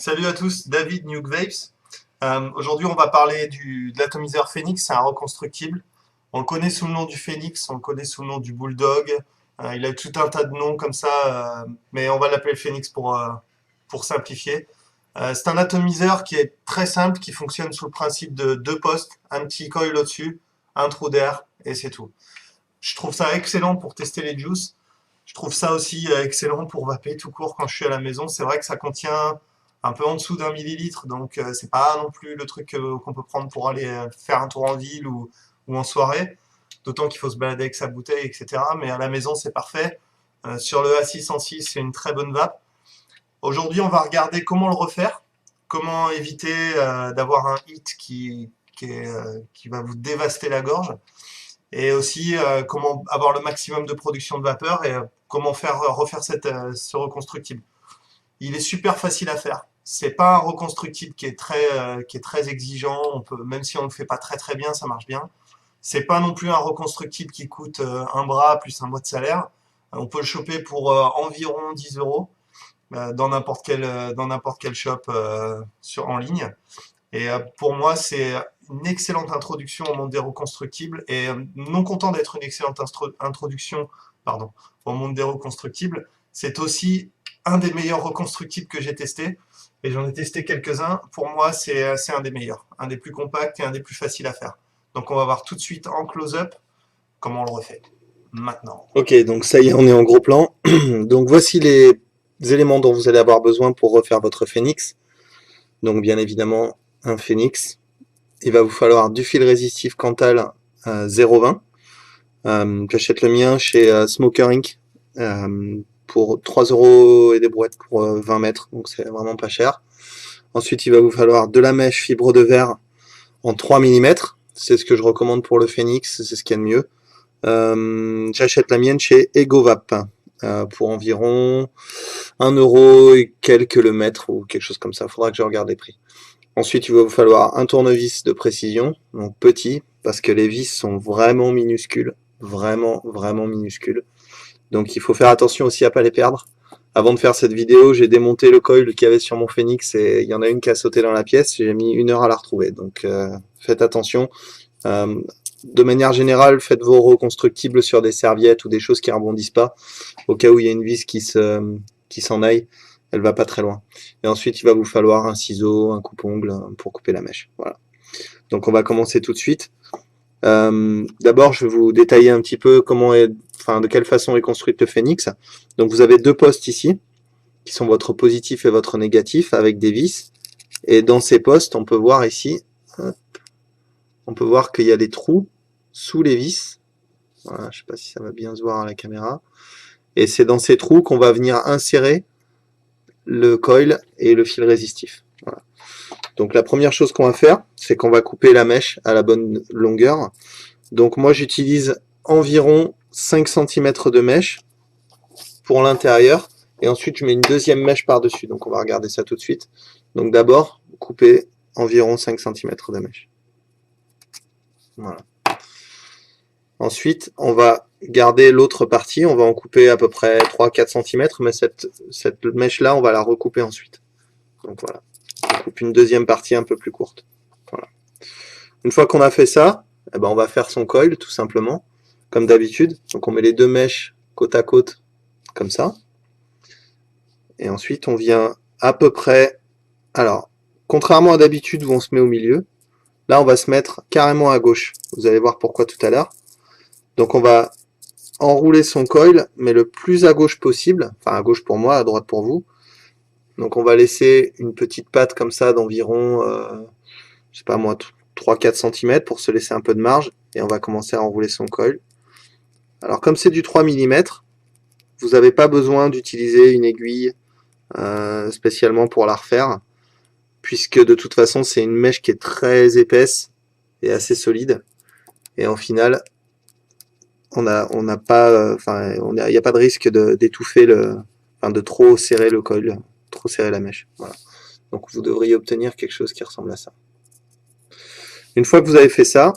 Salut à tous, David Nuke Vapes. Aujourd'hui, on va parler de l'atomiseur Phoenix, c'est un reconstructible. On le connaît sous le nom du Phoenix, on le connaît sous le nom du Bulldog. Il a tout un tas de noms comme ça, mais on va l'appeler le Phoenix pour simplifier. C'est un atomiseur qui est très simple, qui fonctionne sous le principe de deux postes, un petit coil au-dessus, un trou d'air, et c'est tout. Je trouve ça excellent pour tester les juices. Je trouve ça aussi excellent pour vaper tout court quand je suis à la maison. C'est vrai que ça contient un peu en dessous d'un millilitre, donc c'est pas non plus le truc qu'on peut prendre pour aller faire un tour en ville ou en soirée. D'autant qu'il faut se balader avec sa bouteille, etc. Mais à la maison, c'est parfait. Sur le A606, c'est une très bonne vape. Aujourd'hui, on va regarder comment le refaire, comment éviter d'avoir un hit qui va vous dévaster la gorge et aussi comment avoir le maximum de production de vapeur et comment refaire ce reconstructible. Il est super facile à faire. C'est pas un reconstructible qui est très exigeant. Même si on le fait pas très très bien, ça marche bien. C'est pas non plus un reconstructible qui coûte un bras plus un mois de salaire. On peut le choper pour environ 10 euros dans n'importe quel shop en ligne. Et pour moi, c'est une excellente introduction au monde des reconstructibles. Et non content d'être une excellente introduction, pardon, au monde des reconstructibles, c'est aussi un des meilleurs reconstructibles que j'ai testé. Et j'en ai testé quelques-uns. Pour moi, c'est un des meilleurs, un des plus compacts et un des plus faciles à faire. Donc on va voir tout de suite en close-up comment on le refait. Maintenant. Ok, donc ça y est, on est en gros plan. Donc voici les éléments dont vous allez avoir besoin pour refaire votre Phoenix. Donc bien évidemment, un Phoenix. Il va vous falloir du fil résistif Cantal 0,20. J'achète le mien chez Smoker Inc. Pour 3 euros et des brouettes pour 20 mètres, donc c'est vraiment pas cher. Ensuite, il va vous falloir de la mèche fibre de verre en 3 millimètres. C'est ce que je recommande pour le Phoenix, c'est ce qu'il y a de mieux. J'achète la mienne chez EgoVap pour environ 1 euro et quelques le mètre ou quelque chose comme ça. Faudra que je regarde les prix. Ensuite, il va vous falloir un tournevis de précision, donc petit, parce que les vis sont vraiment minuscules, vraiment minuscules. Donc il faut faire attention aussi à pas les perdre. Avant de faire cette vidéo, j'ai démonté le coil qu'il y avait sur mon Phoenix et il y en a une qui a sauté dans la pièce. J'ai mis 1 heure à la retrouver. Donc faites attention. De manière générale, faites vos reconstructibles sur des serviettes ou des choses qui rebondissent pas, au cas où il y a une vis qui s'en aille, elle va pas très loin. Et ensuite, il va vous falloir un ciseau, un coupe-ongle pour couper la mèche. Voilà. Donc on va commencer tout de suite. D'abord, je vais vous détailler un petit peu de quelle façon est construite le Phoenix. Donc vous avez deux postes ici, qui sont votre positif et votre négatif, avec des vis. Et dans ces postes, on peut voir ici, on peut voir qu'il y a des trous sous les vis. Voilà, je sais pas si ça va bien se voir à la caméra. Et c'est dans ces trous qu'on va venir insérer le coil et le fil résistif. Voilà. Donc la première chose qu'on va faire, c'est qu'on va couper la mèche à la bonne longueur. Donc moi j'utilise environ 5 cm de mèche pour l'intérieur. Et ensuite je mets une deuxième mèche par-dessus. Donc on va regarder ça tout de suite. Donc d'abord, couper environ 5 cm de mèche. Voilà. Ensuite, on va garder l'autre partie, on va en couper à peu près 3-4 cm, mais cette mèche-là, on va la recouper ensuite. Donc voilà, on coupe une deuxième partie un peu plus courte. Voilà. Une fois qu'on a fait ça, eh ben on va faire son coil, tout simplement, comme d'habitude. Donc on met les deux mèches côte à côte, comme ça. Et ensuite, on vient à peu près... Alors, contrairement à d'habitude où on se met au milieu, là, on va se mettre carrément à gauche. Vous allez voir pourquoi tout à l'heure. Donc on va enrouler son coil, mais le plus à gauche possible, enfin à gauche pour moi, à droite pour vous. Donc on va laisser une petite patte comme ça d'environ, je sais pas moi, 3-4 cm pour se laisser un peu de marge, et on va commencer à enrouler son coil. Alors comme c'est du 3 mm, vous n'avez pas besoin d'utiliser une aiguille spécialement pour la refaire, puisque de toute façon c'est une mèche qui est très épaisse et assez solide, et en final, on n'a pas, il n'y a pas de risque d'étouffer de trop serrer le coil, trop serrer la mèche. Voilà. Donc vous devriez obtenir quelque chose qui ressemble à ça. Une fois que vous avez fait ça,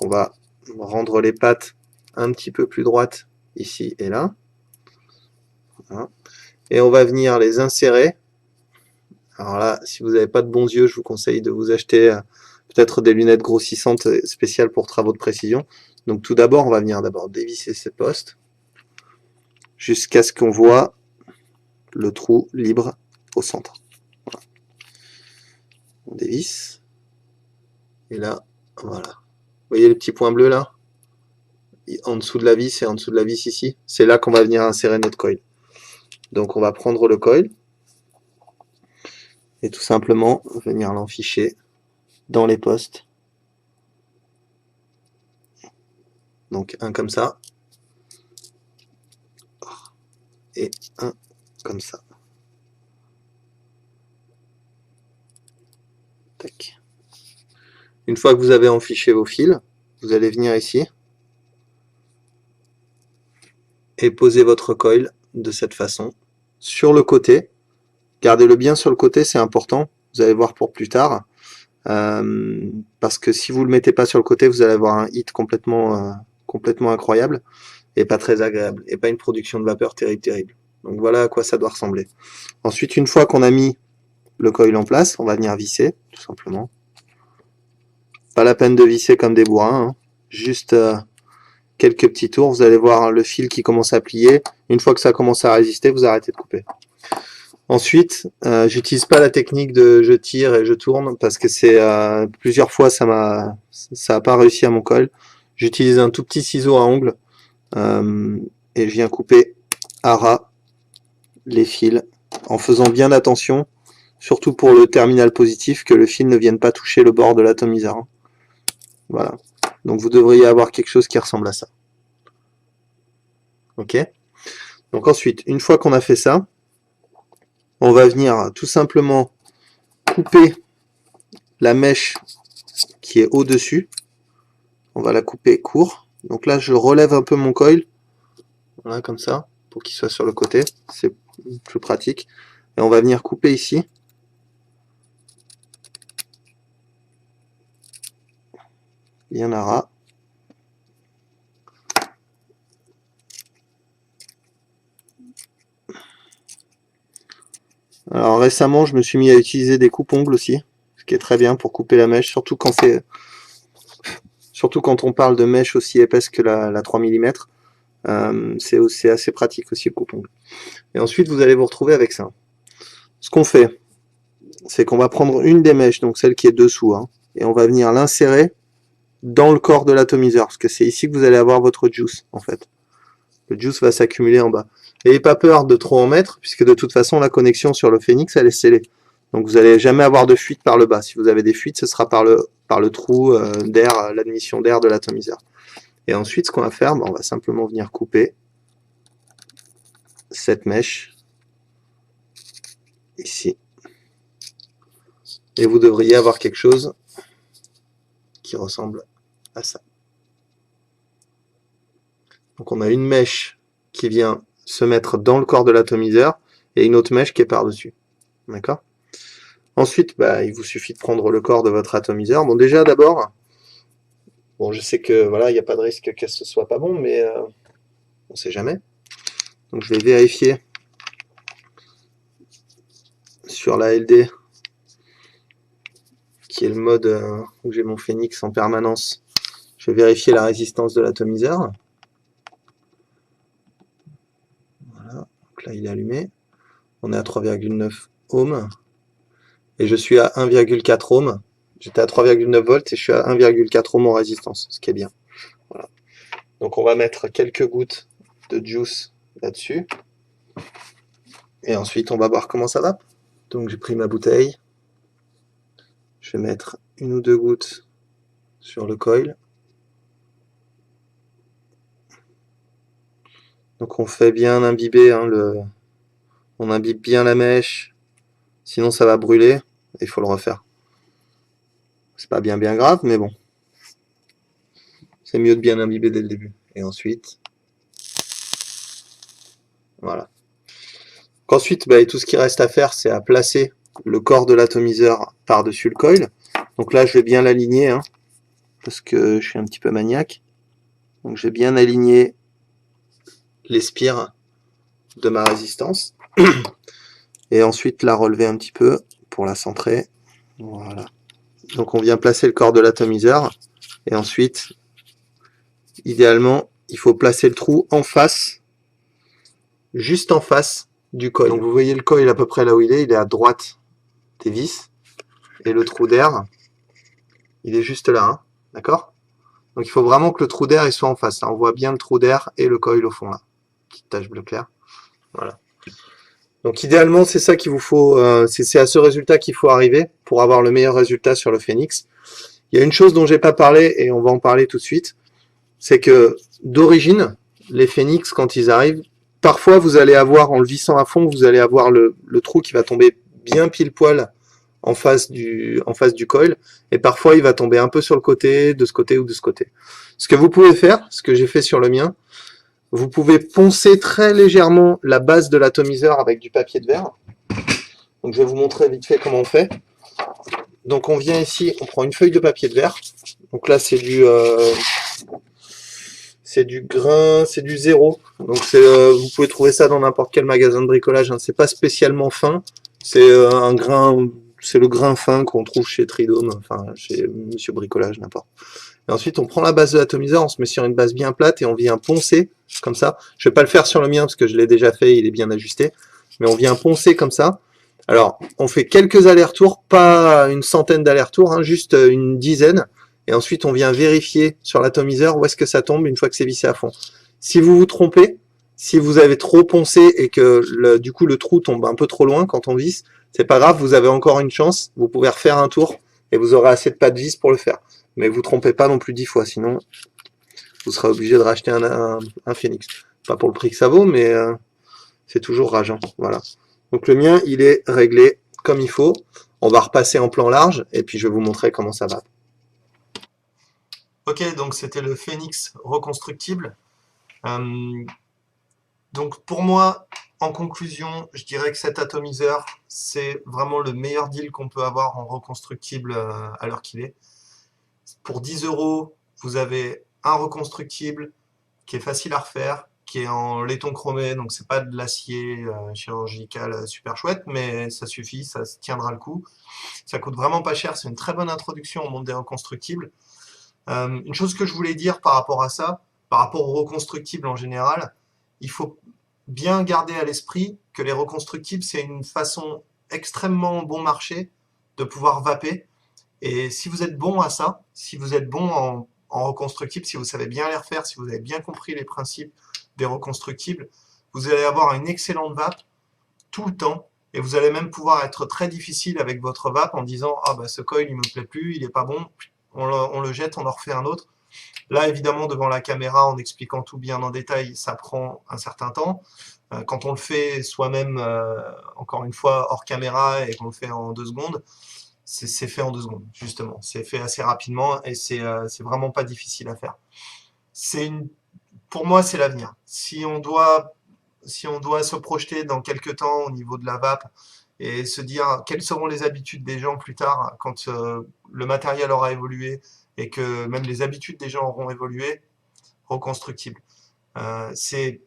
on va rendre les pattes un petit peu plus droites ici et là. Voilà. Et on va venir les insérer Alors là, si vous n'avez pas de bons yeux, je vous conseille de vous acheter peut-être des lunettes grossissantes spéciales pour travaux de précision. Donc tout d'abord, on va venir d'abord dévisser ces postes jusqu'à ce qu'on voit le trou libre au centre. Voilà. On dévisse. Et là, voilà. Vous voyez les petits points bleus là? En dessous de la vis et en dessous de la vis ici. C'est là qu'on va venir insérer notre coil. Donc on va prendre le coil et tout simplement venir l'enficher dans les postes. Donc un comme ça et un comme ça. Tac. Une fois que vous avez enfiché vos fils, vous allez venir ici et poser votre coil de cette façon sur le côté. Gardez-le bien sur le côté, c'est important. Vous allez voir pour plus tard. Parce que si vous le mettez pas sur le côté, vous allez avoir un hit complètement incroyable et pas très agréable et pas une production de vapeur terrible. Donc voilà à quoi ça doit ressembler. Ensuite, une fois qu'on a mis le coil en place, on va venir visser tout simplement. Pas la peine de visser comme des bourrins, hein. Juste quelques petits tours. Vous allez voir le fil qui commence à plier. Une fois que ça commence à résister, vous arrêtez de couper. Ensuite, j'utilise pas la technique de je tire et je tourne parce que c'est plusieurs fois ça a pas réussi à mon coil. J'utilise un tout petit ciseau à ongles et je viens couper à ras les fils en faisant bien attention, surtout pour le terminal positif, que le fil ne vienne pas toucher le bord de l'atomiseur. Voilà. Donc vous devriez avoir quelque chose qui ressemble à ça. Ok. Donc ensuite, une fois qu'on a fait ça, on va venir tout simplement couper la mèche qui est au-dessus. On va la couper court. Donc là, je relève un peu mon coil. Voilà, comme ça, pour qu'il soit sur le côté. C'est plus pratique. Et on va venir couper ici. Bien à ras. Alors récemment, je me suis mis à utiliser des coupes-ongles aussi, ce qui est très bien pour couper la mèche, surtout quand on parle de mèche aussi épaisse que la 3 mm. C'est assez pratique aussi le coupe-ongle. Et ensuite, vous allez vous retrouver avec ça. Ce qu'on fait, c'est qu'on va prendre une des mèches, donc celle qui est dessous, hein, et on va venir l'insérer dans le corps de l'atomiseur, parce que c'est ici que vous allez avoir votre juice, en fait. Le juice va s'accumuler en bas. N'ayez pas peur de trop en mettre, puisque de toute façon, la connexion sur le Phénix, elle est scellée. Donc vous n'allez jamais avoir de fuite par le bas. Si vous avez des fuites, ce sera par le trou d'air, l'admission d'air de l'atomiseur. Et ensuite, ce qu'on va faire, on va simplement venir couper cette mèche ici. Et vous devriez avoir quelque chose qui ressemble à ça. Donc on a une mèche qui vient se mettre dans le corps de l'atomiseur et une autre mèche qui est par-dessus. D'accord? Ensuite, il vous suffit de prendre le corps de votre atomiseur. Bon, déjà, d'abord, bon, je sais que voilà, il n'y a pas de risque que ce soit pas bon, mais on ne sait jamais. Donc je vais vérifier sur la LD, qui est le mode où j'ai mon Phénix en permanence. Je vais vérifier la résistance de l'atomiseur. Voilà, donc là il est allumé. On est à 3,9 ohms. Et je suis à 1,4 ohms. J'étais à 3,9 volts et je suis à 1,4 ohms en résistance, ce qui est bien. Voilà. Donc on va mettre quelques gouttes de juice là-dessus. Et ensuite on va voir comment ça va. Donc j'ai pris ma bouteille. Je vais mettre une ou deux gouttes sur le coil. Donc on fait bien imbiber, hein, on imbibe bien la mèche, sinon ça va brûler, et il faut le refaire. C'est pas bien grave, mais bon. C'est mieux de bien imbiber dès le début. Et ensuite, voilà. Ensuite, tout ce qui reste à faire, c'est à placer le corps de l'atomiseur par-dessus le coil. Donc là, je vais bien l'aligner, hein, parce que je suis un petit peu maniaque. Donc j'ai bien aligné les spires de ma résistance. Et ensuite la relever un petit peu pour la centrer. Voilà. Donc on vient placer le corps de l'atomiseur et ensuite, idéalement, il faut placer le trou en face, juste en face du coil. Donc vous voyez le coil à peu près là où il est à droite des vis et le trou d'air, il est juste là, hein, d'accord? Donc il faut vraiment que le trou d'air il soit en face. Là, on voit bien le trou d'air et le coil au fond là. Petite tache bleu clair. Voilà. Donc idéalement, c'est ça qu'il vous faut, c'est à ce résultat qu'il faut arriver pour avoir le meilleur résultat sur le Phénix. Il y a une chose dont j'ai pas parlé et on va en parler tout de suite, c'est que d'origine, les Phénix, quand ils arrivent, parfois vous allez avoir, en le vissant à fond, vous allez avoir le trou qui va tomber bien pile poil en face du coil, et parfois il va tomber un peu sur le côté, de ce côté ou de ce côté. Ce que vous pouvez faire, ce que j'ai fait sur le mien, vous pouvez poncer très légèrement la base de l'atomiseur avec du papier de verre. Donc je vais vous montrer vite fait comment on fait. Donc on vient ici, on prend une feuille de papier de verre. Donc là c'est du grain, c'est du zéro. Donc vous pouvez trouver ça dans n'importe quel magasin de bricolage. Hein. C'est pas spécialement fin. C'est un grain, c'est le grain fin qu'on trouve chez Tridome, enfin chez Monsieur Bricolage, n'importe. Et ensuite on prend la base de l'atomiseur, on se met sur une base bien plate et on vient poncer comme ça. Je vais pas le faire sur le mien parce que je l'ai déjà fait, il est bien ajusté. Mais on vient poncer comme ça. Alors, on fait quelques allers-retours, pas une centaine d'allers-retours, hein, juste une dizaine. Et ensuite, on vient vérifier sur l'atomiseur où est-ce que ça tombe une fois que c'est vissé à fond. Si vous vous trompez, si vous avez trop poncé et que du coup le trou tombe un peu trop loin quand on visse, c'est pas grave, vous avez encore une chance. Vous pouvez refaire un tour et vous aurez assez de pas de vis pour le faire. Mais vous trompez pas non plus 10 fois, sinon vous serez obligé de racheter un Phénix. Pas pour le prix que ça vaut, mais c'est toujours rageant. Voilà. Donc le mien, il est réglé comme il faut. On va repasser en plan large et puis je vais vous montrer comment ça va. Ok, donc c'était le Phénix reconstructible. Donc pour moi, en conclusion, je dirais que cet atomiseur, c'est vraiment le meilleur deal qu'on peut avoir en reconstructible à l'heure qu'il est. Pour 10 euros, vous avez un reconstructible qui est facile à refaire, qui est en laiton chromé, donc c'est pas de l'acier chirurgical super chouette, mais ça suffit, ça tiendra le coup. Ça coûte vraiment pas cher, c'est une très bonne introduction au monde des reconstructibles. Une chose que je voulais dire par rapport à ça, par rapport aux reconstructibles en général, il faut bien garder à l'esprit que les reconstructibles, c'est une façon extrêmement bon marché de pouvoir vaper. Et si vous êtes bon à ça, si vous êtes bon en reconstructible, si vous savez bien les refaire, si vous avez bien compris les principes des reconstructibles, vous allez avoir une excellente vape tout le temps. Et vous allez même pouvoir être très difficile avec votre vape en disant « Ah bah ce coil il me plaît plus, il est pas bon, on le jette, on en refait un autre ». Là évidemment devant la caméra en expliquant tout bien en détail, ça prend un certain temps. Quand on le fait soi-même, encore une fois, hors caméra et qu'on le fait en 2 secondes, c'est fait en 2 secondes, justement. C'est fait assez rapidement et c'est vraiment pas difficile à faire. Pour moi, c'est l'avenir. Si on doit se projeter dans quelques temps au niveau de la vape et se dire quelles seront les habitudes des gens plus tard quand le matériel aura évolué et que même les habitudes des gens auront évolué, reconstructible. C'est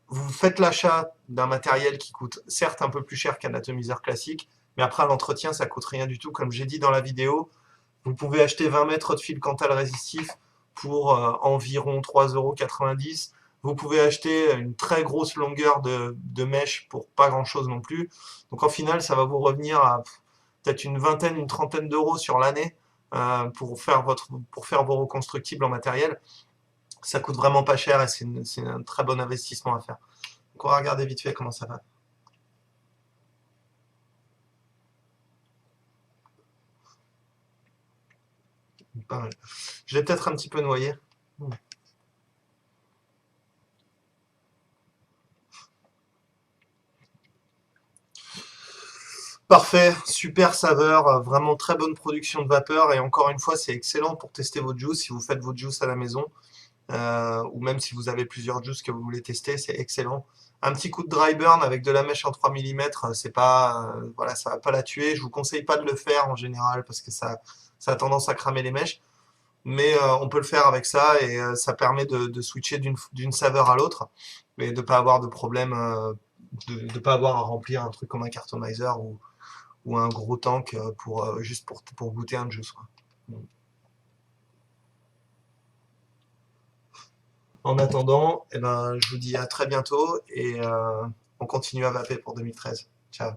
Vous faites l'achat d'un matériel qui coûte certes un peu plus cher qu'un atomiseur classique, mais après l'entretien ça coûte rien du tout. Comme j'ai dit dans la vidéo, vous pouvez acheter 20 mètres de fil Cantal résistif pour environ 3,90 €. Vous pouvez acheter une très grosse longueur de mèche pour pas grand chose non plus. Donc en final, ça va vous revenir à peut-être une vingtaine, une trentaine d'euros sur l'année pour faire vos reconstructibles en matériel. Ça coûte vraiment pas cher et c'est un très bon investissement à faire. Donc on va regarder vite fait comment ça va. Pas mal. Je l'ai peut-être un petit peu noyé. Parfait, super saveur, vraiment très bonne production de vapeur et encore une fois c'est excellent pour tester votre juice si vous faites votre juice à la maison ou même si vous avez plusieurs juices que vous voulez tester, c'est excellent. Un petit coup de dry burn avec de la mèche en 3 mm, c'est pas, voilà, ça va pas la tuer. Je vous conseille pas de le faire en général parce que ça a tendance à cramer les mèches, mais on peut le faire avec ça et ça permet de switcher d'une saveur à l'autre et de pas avoir de problème, de pas avoir à remplir un truc comme un cartomizer ou un gros tank juste pour goûter un juice, quoi. En attendant, eh ben, je vous dis à très bientôt et on continue à vaper pour 2013. Ciao.